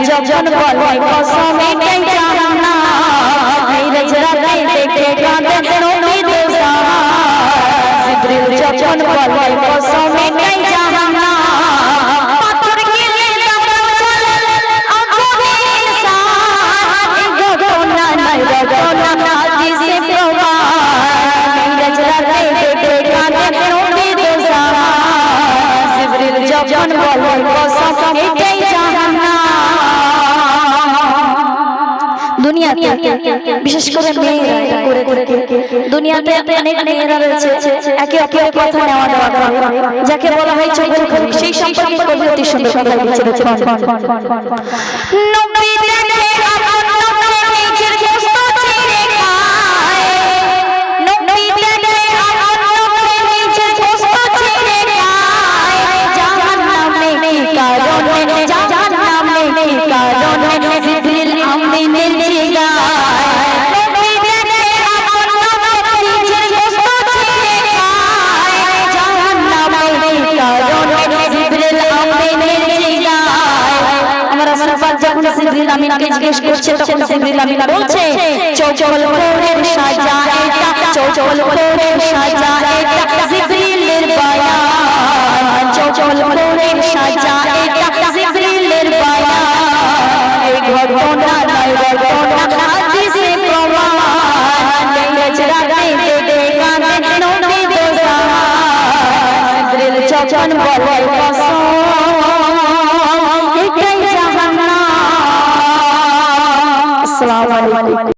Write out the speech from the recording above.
যখন বলে কসম এটাই জান্নাত মিরাজ রাতে দেখে কাঁদে নবী দোজাহান জিবরিল যখন বলে কসম এটাই জান্নাত পাথর গিলে যখন চলে আগুনে ইনসান ঘটনা নাই ঘটনা হাদিসে প্রমাণ মিরাজ রাতে দেখে কাঁদে নবী দোজাহান জিবরিল যখন বলে কসম এটাই জান্নাত দুনিয়াতে বিশেষ করে মেয়েরা করে দুনিয়াতে অনেক মেয়েরা রয়েছে একে অপরের কথা নেওয়া দেওয়া করে যাকে বলা হয় চোখের খনি সেই সম্পর্কে কবি অতি সুন্দর কথা লিখেছেন নবী দেখে আপন নবী নিজের গোশত ছিঁড়ে খায় নবী দেখে আপন নবী নিজের গোশত ছিঁড়ে খায় জাহান্নামে কি কারণে জাহান্নামে কি কারণে জিবরিল আমিনের জিগায় নবী দেখে আপন নবী নিজের গোশত ছিঁড়ে খায় জাহান্নামে কি কারণে জিবরিল আমিনের জিগায় আমার রাসূল পাক যখন জিবরিল আমিনকে জিজ্ঞেস করছে তখন জিবরিল আমিন বলছে চৌচল কোরের সাজা এটা চৌচল কোরের সাজা এটা জিবরিলের বায়ান চৌচল কোরের সাজা এটা জিবরিলের বায়ান এই ঘটনা নয় ঘটনা হাদিসে প্রমাণ মিরাজ রাতে দেখে কাঁদে নবী দোজাহান জিবরিল যখন বলে